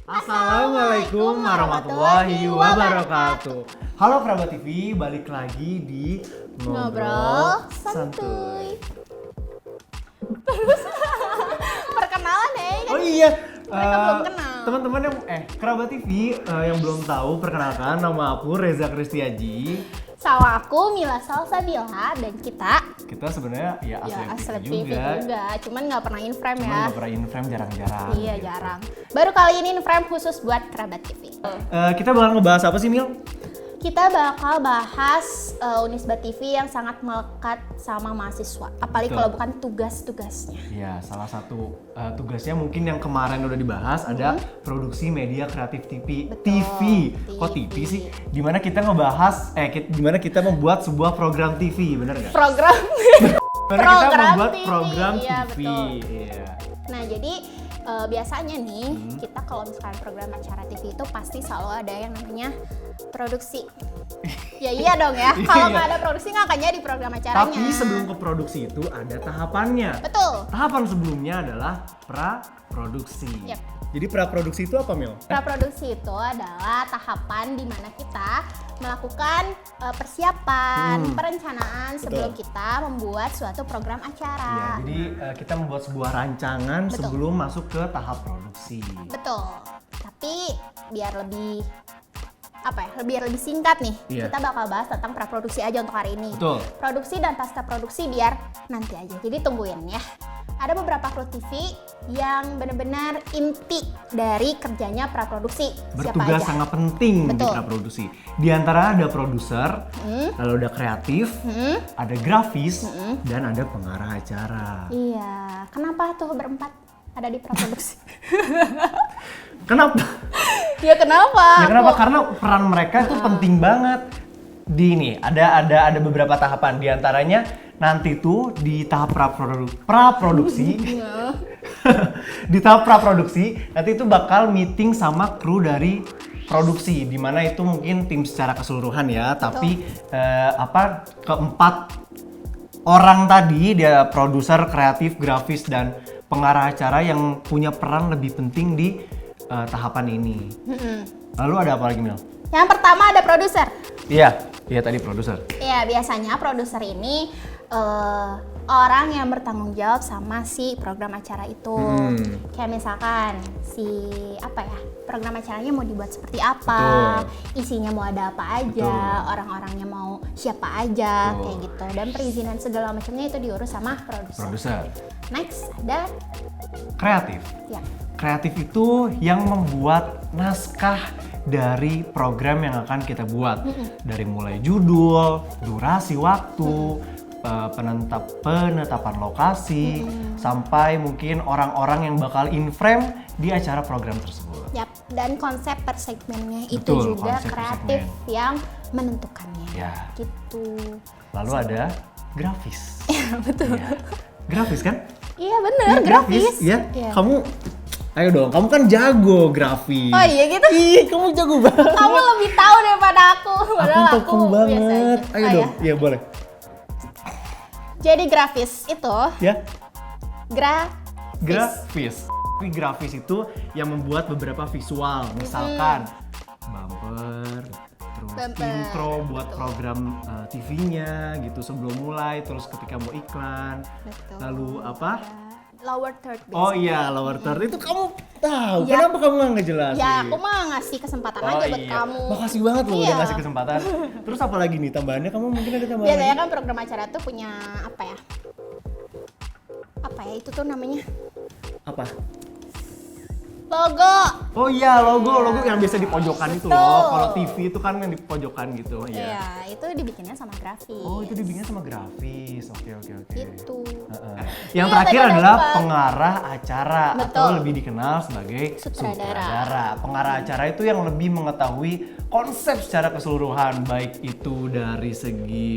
Assalamualaikum warahmatullahi wabarakatuh. Halo Kerabat TV, balik lagi di Ngobrol Santuy. Terus perkenalan ya kan? Oh iya, Mereka belum kenal. teman-teman yang Kerabat TV yang belum tahu, perkenalkan nama aku Reza Kristiaji. Sama aku Mila Salsabila dan kita Sebenarnya ya asli TV TV juga, cuman nggak pernah in-frame ya. Nggak pernah in-frame, jarang-jarang. Iya gitu. jarang. Baru kali ini in-frame khusus buat Kerabat TV. Kita bakal ngebahas apa sih, Mil? Kita bakal bahas Unisba TV yang sangat melekat sama mahasiswa, apalagi Betul. kalau bukan tugas-tugasnya. Ya, salah satu tugasnya mungkin yang kemarin udah dibahas ada produksi media kreatif TV. Betul, TV. Kok TV sih? Dimana kita ngebahas, dimana kita membuat sebuah program TV, bener nggak? Program. Dimana kita program membuat TV, program iya, TV. betul. Iya. Nah jadi biasanya nih kita kalau misalkan program acara TV itu pasti selalu ada yang namanya produksi. Ya iya dong ya, kalau nggak ada produksi nggak akan jadi program acaranya. Tapi sebelum ke produksi itu ada tahapannya. Betul. Tahapan sebelumnya adalah pra-produksi. Yap. Jadi pra-produksi itu apa, Mil? Praproduksi itu adalah tahapan di mana kita melakukan persiapan, perencanaan sebelum kita membuat suatu program Ya, acara. jadi kita membuat sebuah rancangan Betul. sebelum masuk ke tahap produksi. Betul. Tapi biar lebih biar lebih singkat nih, Iya. kita bakal bahas tentang praproduksi aja untuk hari ini. Betul. Produksi dan pasca produksi biar nanti aja. Jadi tungguin ya. Ada beberapa kru TV yang benar-benar inti dari kerjanya praproduksi. Siapa Bertugas aja? sangat penting di Betul. praproduksi. Di antara ada produser, lalu ada kreatif, ada grafis, dan ada pengarah acara. Iya. Kenapa tuh berempat ada di praproduksi? Kenapa? Ya kenapa? Ya kenapa? Aku- Karena peran mereka itu penting banget. Di ini ada beberapa tahapan. Di antaranya nanti tuh di tahap praproduksi. Di tahap praproduksi nanti itu bakal meeting sama kru dari produksi, di mana itu mungkin tim secara keseluruhan ya, tapi keempat orang tadi, dia produser, kreatif, grafis, dan pengarah acara yang punya peran lebih penting di tahapan ini. Lalu ada apa lagi, Mil? Yang pertama ada produser. Iya tadi produser. Ya, biasanya produser ini orang yang bertanggung jawab sama si program acara itu. Kayak misalkan program acaranya mau dibuat seperti apa, isinya mau ada apa aja, orang-orangnya mau siapa aja, kayak gitu. Dan perizinan segala macamnya itu diurus sama produser. Next ada Kreatif. ya. Kreatif itu yang membuat naskah dari program yang akan kita buat. Dari mulai judul, durasi waktu, penetapan lokasi, sampai mungkin orang-orang yang bakal in-frame di acara program tersebut. Yap, dan konsep per segmennya itu Betul, juga konsep per kreatif segmen. yang menentukannya. Ya. Gitu. Lalu ada grafis. Iya, betul. Iya. Grafis kan? Iya bener, grafis. Iya. Iya. Kamu, ayo dong, kamu kan jago grafis. Oh iya gitu? Ih, kamu jago banget. Kamu lebih tahu daripada aku. Padahal Aku tahu kamu biasa banget. aja. Ayo Oh, dong, iya boleh. Jadi grafis itu Ya, grafis. grafis. Tapi grafis itu yang membuat beberapa visual, misalkan bumper, terus Bumper, intro buat betul. program TV-nya gitu sebelum mulai, terus ketika mau iklan. Betul. Lalu apa? Lower third Oh biasanya. iya, lower third itu kamu tahu. Ya. Kenapa kamu nggak ngejelasin? Ya aku mah ngasih kesempatan aja buat kamu. Makasih banget loh Iya. udah ngasih kesempatan. Terus apa lagi nih tambahannya? Kamu mungkin ada tambahan Biasanya lagi? kan program acara tuh punya apa ya? Apa ya itu tuh namanya? Apa? Logo. Oh iya, logo yang biasa di pojokan itu loh. Betul. Kalau TV itu kan yang di pojokan gitu. Iya. Iya, itu dibikinnya sama grafis. Oh, itu dibikinnya sama grafis. Oke. Gitu. Yang Iya, terakhir tadi adalah ada pengarah acara atau Betul. lebih dikenal sebagai Sutradara. sutradara. Pengarah acara itu yang lebih mengetahui konsep secara keseluruhan, baik itu dari segi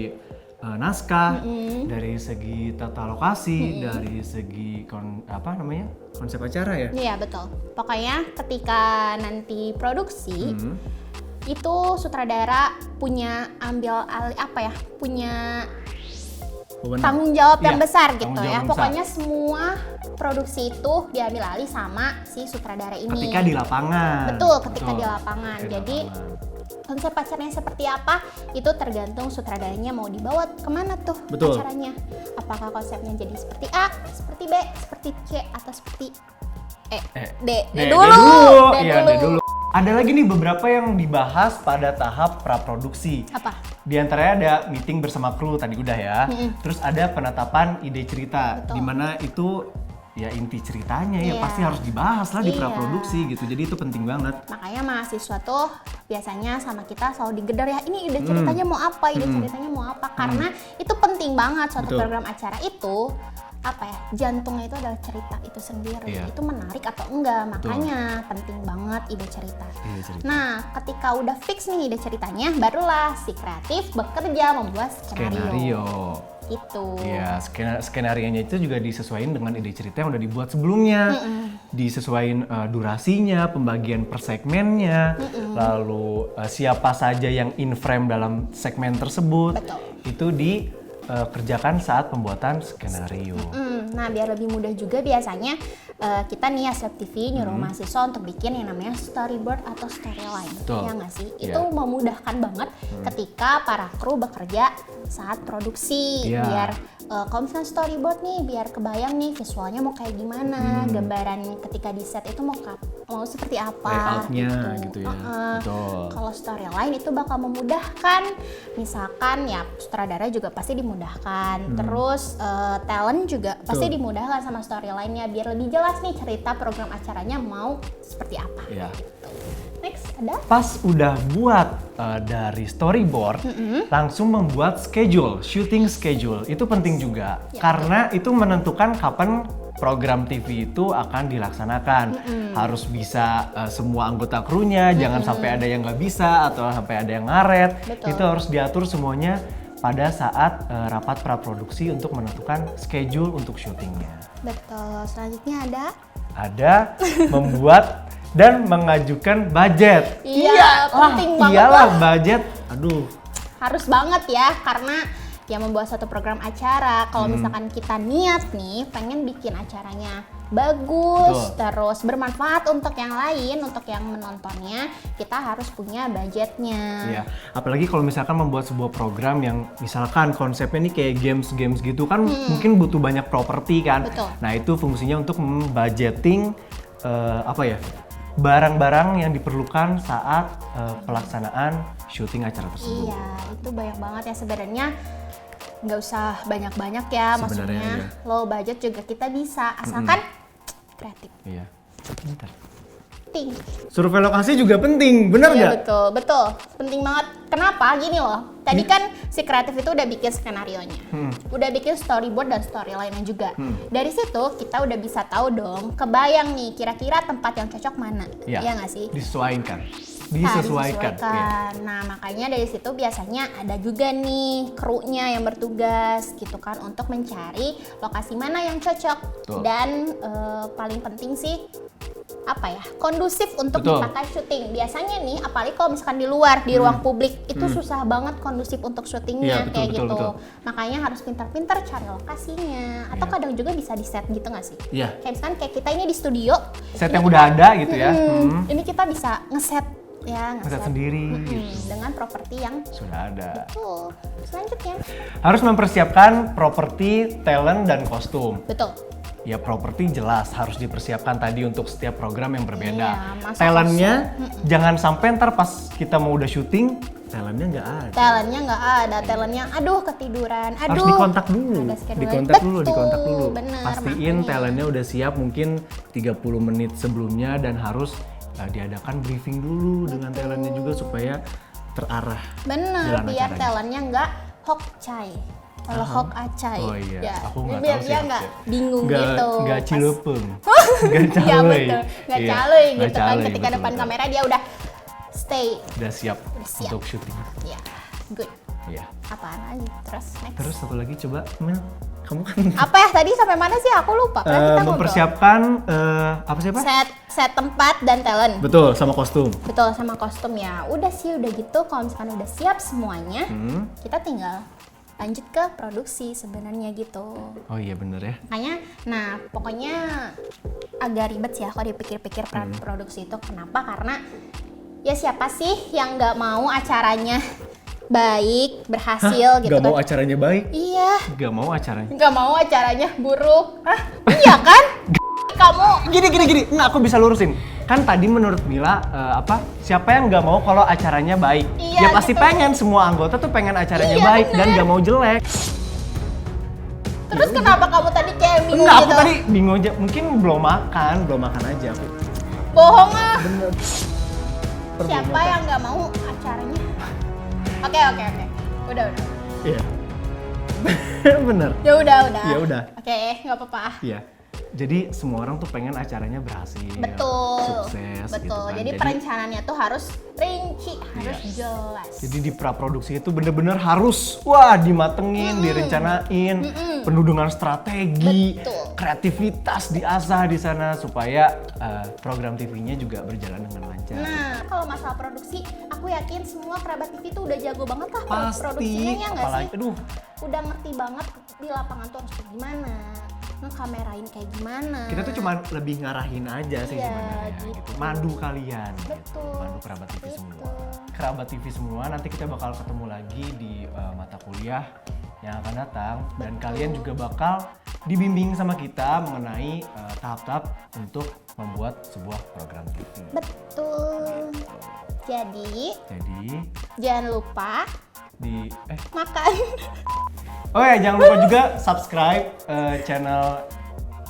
naskah, dari segi tata lokasi, dari segi konsep acara ya. Iya betul. Pokoknya ketika nanti produksi itu sutradara punya punya Benar. tanggung jawab yang Iya, besar tanggung gitu jawab ya. yang besar. Pokoknya semua produksi itu diambil alih sama si sutradara ini. Ketika di lapangan. Betul, ketika di lapangan. Ketika di Jadi lapangan. konsep acaranya seperti apa itu tergantung sutradaranya mau dibawa kemana tuh Betul. acaranya. Apakah konsepnya jadi seperti A, seperti B, seperti C, atau seperti D dulu. Iya, D dulu. Ada lagi nih beberapa yang dibahas pada tahap praproduksi. Apa? Di antaranya ada meeting bersama kru tadi udah ya. Terus ada penetapan ide cerita, Betul. dimana itu ya inti ceritanya ya Iya. pasti harus dibahas lah di Iya. praproduksi gitu. Jadi itu penting banget. Makanya mahasiswa tuh biasanya sama kita selalu digedor ya, ini ide ceritanya mau apa, ide ceritanya mau apa. Karena itu penting banget suatu Betul. program acara itu, apa ya, jantungnya itu adalah cerita itu sendiri. Iya. Itu menarik atau enggak, makanya penting banget ide cerita. Ide cerita. Nah, ketika udah fix nih ide ceritanya, barulah si kreatif bekerja membuat skenario. Gitu. Iya, skenarionya itu juga disesuaikan dengan ide cerita yang udah dibuat sebelumnya. Disesuaikan durasinya, pembagian per segmennya, lalu siapa saja yang in frame dalam segmen tersebut. Betul. Itu dikerjakan saat pembuatan skenario. Nah, biar lebih mudah juga biasanya kita nih ya Slap TV nyuruh mahasiswa untuk bikin yang namanya storyboard atau storyline. Betul. Ya nggak sih? Iya. Itu memudahkan banget ketika para kru bekerja saat produksi. Iya. Biar kalau misalnya storyboard nih, biar kebayang nih visualnya mau kayak gimana, gambaran ketika di set itu mau seperti apa. Layoutnya gitu ya. Betul. Kalau storyline itu bakal memudahkan, misalkan ya sutradara juga pasti dimudahkan, terus talent juga pasti dimudahkan sama storyline-nya biar lebih jelas nih cerita program acaranya mau seperti apa. Iya. Next ada? Pas udah buat dari storyboard, langsung membuat shooting schedule. Itu penting juga, Ya, karena itu menentukan kapan program TV itu akan dilaksanakan. Harus bisa semua anggota krunya, jangan sampai ada yang nggak bisa atau sampai ada yang ngaret. Betul. Itu harus diatur semuanya pada saat rapat praproduksi untuk menentukan schedule untuk syutingnya. Betul. Selanjutnya ada? Ada membuat dan mengajukan budget. Iya, penting banget Iyalah lah. budget. Aduh, Harus banget ya, karena ya membuat satu program acara. Kalau misalkan kita niat nih pengen bikin acaranya bagus, Betul. terus bermanfaat untuk yang lain, untuk yang menontonnya, kita harus punya budgetnya. ya. Apalagi kalau misalkan membuat sebuah program yang misalkan konsepnya ini kayak games gitu kan mungkin butuh banyak properti kan. Betul. Nah, itu fungsinya untuk budgeting barang-barang yang diperlukan saat pelaksanaan syuting acara tersebut. Iya, itu banyak banget ya sebenarnya. Nggak usah banyak-banyak ya, Sebenarnya, maksudnya iya. low budget juga kita bisa, asalkan kreatif. Iya. Bentar. Penting. Survei lokasi juga penting, bener Iya nggak? betul, penting banget. Kenapa? Gini loh, tadi kan si kreatif itu udah bikin skenario-nya, udah bikin storyboard dan storyline-nya juga. Dari situ kita udah bisa tahu dong, kebayang nih kira-kira tempat yang cocok mana, Iya. ya nggak sih? Disesuaikan. Nah, Disesuaikan. Iya. Nah, makanya dari situ biasanya ada juga nih krunya yang bertugas gitu kan untuk mencari lokasi mana yang cocok. Betul. Dan paling penting sih apa ya, kondusif untuk Betul. dipakai syuting. Biasanya nih, apalagi kalau misalkan di luar, di ruang publik, itu susah banget kondusif untuk syutingnya Iya, betul, kayak betul, gitu. betul. Makanya harus pintar-pintar cari lokasinya. Atau Iya. kadang juga bisa di set gitu nggak sih? Iya. Kayak misalkan kayak kita ini di studio. Set ini yang kita- udah ada gitu ya. Ini kita bisa ngeset ya, Ngeset sendiri gitu. dengan properti yang Sudah ada. betul. Selanjutnya, Harus mempersiapkan properti, talent, dan kostum. betul. Ya properti jelas harus dipersiapkan tadi untuk setiap program yang berbeda. Iya, masa Talentnya jangan sampai ntar pas kita mau udah syuting, talentnya nggak ada. Talentnya nggak ada, talentnya aduh ketiduran, aduh. Harus dikontak dulu, ada schedule. dikontak Betul, dulu. bener, Pastiin makanya. talentnya udah siap mungkin 30 menit sebelumnya dan harus diadakan briefing dulu dengan talentnya juga supaya terarah. Bener, jalan biar acaranya. talentnya nggak hokcai. Kalau hok acai, Oh iya, ya, aku nggak biar tahu sih dia hokcai. nggak bingung Nggak- gitu. nggak Pas- cilepeng. Nggak Iya caloy. betul, nggak Iya, caloy nggak gitu kan. caloy, Ketika betul, depan betul. kamera dia udah stay, Udah siap siap. untuk syuting. ya good. Iya. Apaan lagi? Terus next. Terus satu lagi coba Mel, kamu kan Apa ya tadi sampai mana sih? Aku lupa. Kan kita ngobrol. mempersiapkan apa sih Pak? Set tempat dan talent. Betul, sama kostum. Betul, sama kostum ya. Udah sih, udah gitu. Kalau misalkan udah siap semuanya, kita tinggal lanjut ke produksi sebenarnya gitu. Oh iya bener ya. Makanya, nah pokoknya agak ribet sih ya kalau dipikir-pikir produksi itu. Kenapa? Karena ya siapa sih yang nggak mau acaranya baik, berhasil gitu Gak mau kan? acaranya baik? Iya, Gak mau acaranya. nggak mau acaranya buruk. Iya kan? Kamu Gini. Nggak, aku bisa lurusin. Kan tadi menurut Mila, siapa yang nggak mau kalau acaranya baik? Iya, Ya pasti gitu. pengen, semua anggota tuh pengen acaranya Iya, baik bener. dan nggak mau jelek. terus kenapa kamu tadi kayak bingung Enggak, aku gitu? tadi bingung aja. Mungkin belum makan aja aku. Bohong ah. Bener. Siapa yang nggak mau acaranya? Oke. Udah. Iya. Bener. Ya udah. Ya udah. Oke, nggak apa-apa. Iya. Jadi semua orang tuh pengen acaranya berhasil. Betul. Sukses Betul. gitu kan. Jadi perencanaannya tuh harus rinci, harus jelas. Jadi di praproduksi itu bener-bener harus dimatengin, direncanain, penuh dengan strategi, Betul. kreativitas diasah di sana supaya program TV-nya juga berjalan dengan lancar. Nah, kalau masalah produksi, aku yakin semua kerabat TV tuh udah jago banget lah Pasti, produksinya ya nggak sih? aduh, Udah ngerti banget di lapangan tuh harus kayak gimana, ngekamerain kayak gimana. kita tuh cuma lebih ngarahin aja sih Iya, sebenarnya gitu. gitu. Madu kalian. Betul. Madu kerabat TV Betul. semua. Kerabat TV semua, nanti kita bakal ketemu lagi di mata kuliah yang akan datang dan kalian juga bakal dibimbing sama kita mengenai tahap-tahap untuk membuat sebuah program TV. Betul. Jadi, jangan lupa Di makan. Oh ya, jangan lupa juga subscribe channel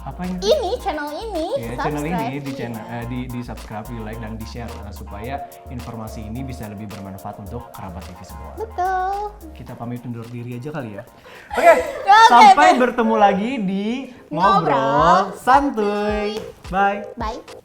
apa ini? Channel ini. Ya, channel ini subscribe. di subscribe, di like dan di share supaya informasi ini bisa lebih bermanfaat untuk kerabat TV semua. Betul. Kita pamit undur diri aja kali ya. Oke, Oke, sampai bertemu lagi di Ngobrol Ngobrol Santuy. Bye. Bye.